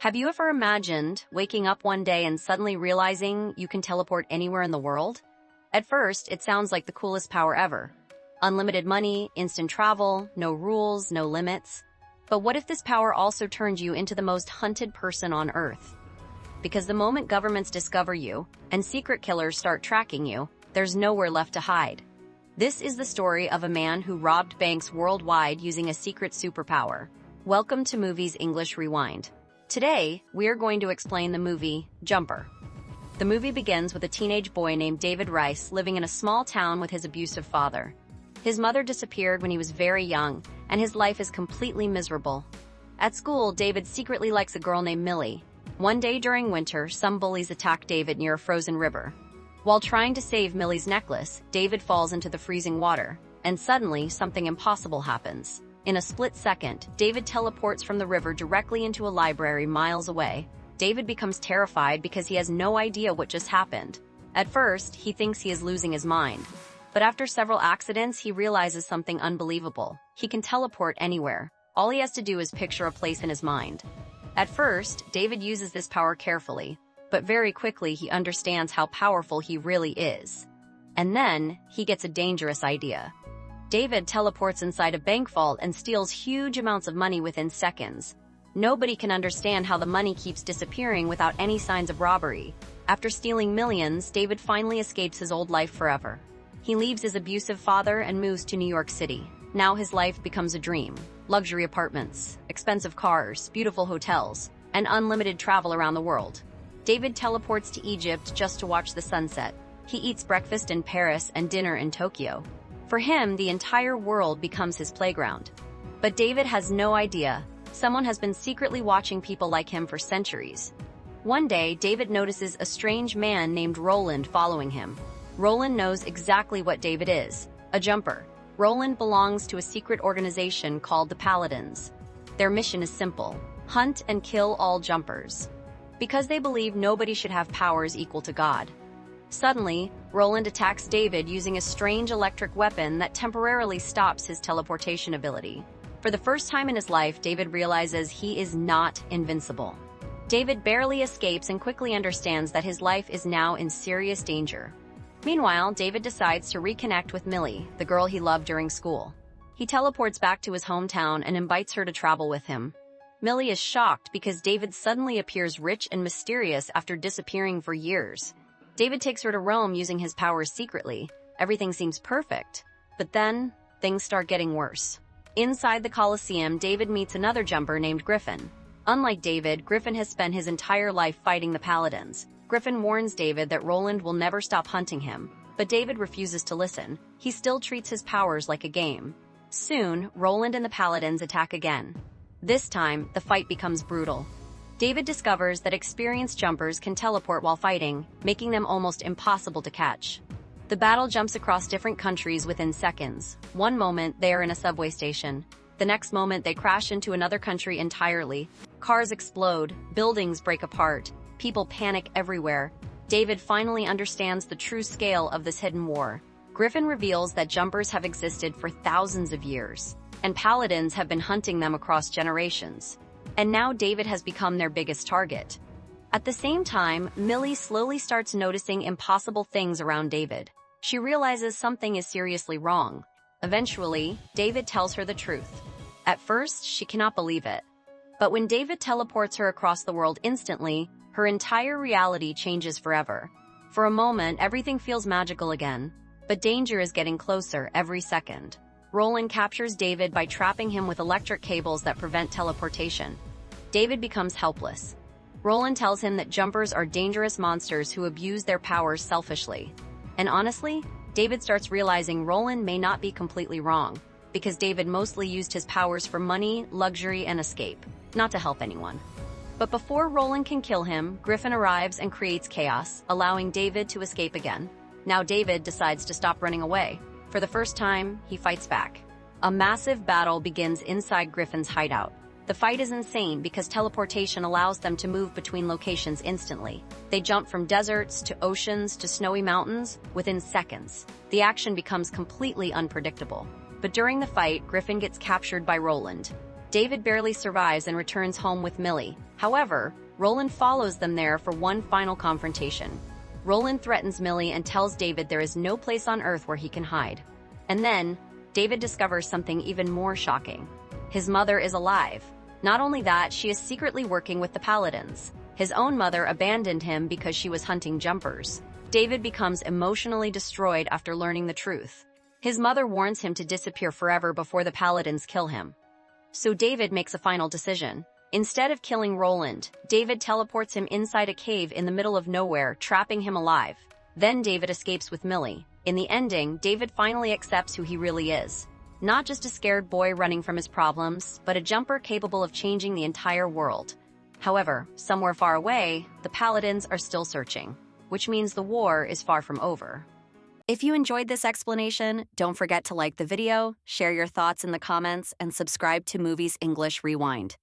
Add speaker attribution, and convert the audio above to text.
Speaker 1: Have you ever imagined waking up one day and suddenly realizing you can teleport anywhere in the world? At first, it sounds like the coolest power ever. Unlimited money, instant travel, no rules, no limits. But what if this power also turned you into the most hunted person on Earth? Because the moment governments discover you and secret killers start tracking you, there's nowhere left to hide. This is the story of a man who robbed banks worldwide using a secret superpower. Welcome to Movies English Rewind. Today, we are going to explain the movie Jumper. The movie begins with a teenage boy named David Rice living in a small town with his abusive father. His mother disappeared when he was very young, and his life is completely miserable. At school, David secretly likes a girl named Millie. One day during winter, some bullies attack David near a frozen river. While trying to save Millie's necklace, David falls into the freezing water, and suddenly something impossible happens. In a split second, David teleports from the river directly into a library miles away. David becomes terrified because he has no idea what just happened. At first, he thinks he is losing his mind. But after several accidents, he realizes something unbelievable. He can teleport anywhere. All he has to do is picture a place in his mind. At first, David uses this power carefully, but very quickly he understands how powerful he really is. And then, he gets a dangerous idea. David teleports inside a bank vault and steals huge amounts of money within seconds. Nobody can understand how the money keeps disappearing without any signs of robbery. After stealing millions, David finally escapes his old life forever. He leaves his abusive father and moves to New York City. Now his life becomes a dream. Luxury apartments, expensive cars, beautiful hotels, and unlimited travel around the world. David teleports to Egypt just to watch the sunset. He eats breakfast in Paris and dinner in Tokyo. For him, the entire world becomes his playground. But David has no idea. Someone has been secretly watching people like him for centuries. One day, David notices a strange man named Roland following him. Roland knows exactly what David is, a jumper. Roland belongs to a secret organization called the Paladins. Their mission is simple: hunt and kill all jumpers. Because they believe nobody should have powers equal to God. Suddenly, Roland attacks David using a strange electric weapon that temporarily stops his teleportation ability. For the first time in his life, David realizes he is not invincible. David barely escapes and quickly understands that his life is now in serious danger. Meanwhile, David decides to reconnect with Millie, the girl he loved during school. He teleports back to his hometown and invites her to travel with him. Millie is shocked because David suddenly appears rich and mysterious after disappearing for years. David takes her to Rome using his powers secretly. Everything seems perfect. But then, things start getting worse. Inside the Colosseum, David meets another jumper named Griffin. Unlike David, Griffin has spent his entire life fighting the Paladins. Griffin warns David that Roland will never stop hunting him. But David refuses to listen. He still treats his powers like a game. Soon, Roland and the Paladins attack again. This time, the fight becomes brutal. David discovers that experienced jumpers can teleport while fighting, making them almost impossible to catch. The battle jumps across different countries within seconds. One moment, they are in a subway station. The next moment, they crash into another country entirely. Cars explode, buildings break apart, people panic everywhere. David finally understands the true scale of this hidden war. Griffin reveals that jumpers have existed for thousands of years, and paladins have been hunting them across generations. And now David has become their biggest target. At the same time, Millie slowly starts noticing impossible things around David. She realizes something is seriously wrong. Eventually, David tells her the truth. At first, she cannot believe it. But when David teleports her across the world instantly, her entire reality changes forever. For a moment, everything feels magical again. But danger is getting closer every second. Roland captures David by trapping him with electric cables that prevent teleportation. David becomes helpless. Roland tells him that jumpers are dangerous monsters who abuse their powers selfishly. And honestly, David starts realizing Roland may not be completely wrong, because David mostly used his powers for money, luxury, and escape, not to help anyone. But before Roland can kill him, Griffin arrives and creates chaos, allowing David to escape again. Now David decides to stop running away. For the first time, he fights back. A massive battle begins inside Griffin's hideout. The fight is insane because teleportation allows them to move between locations instantly. They jump from deserts to oceans to snowy mountains within seconds. The action becomes completely unpredictable. But during the fight, Griffin gets captured by Roland. David barely survives and returns home with Millie. However, Roland follows them there for one final confrontation. Roland threatens Millie and tells David there is no place on Earth where he can hide. And then, David discovers something even more shocking. His mother is alive. Not only that, she is secretly working with the Paladins. His own mother abandoned him because she was hunting jumpers. David becomes emotionally destroyed after learning the truth. His mother warns him to disappear forever before the Paladins kill him. So David makes a final decision. Instead of killing Roland, David teleports him inside a cave in the middle of nowhere, trapping him alive. Then David escapes with Millie. In the ending, David finally accepts who he really is. Not just a scared boy running from his problems, but a jumper capable of changing the entire world. However, somewhere far away, the Paladins are still searching, which means the war is far from over. If you enjoyed this explanation, don't forget to like the video, share your thoughts in the comments, and subscribe to Movies English Rewind.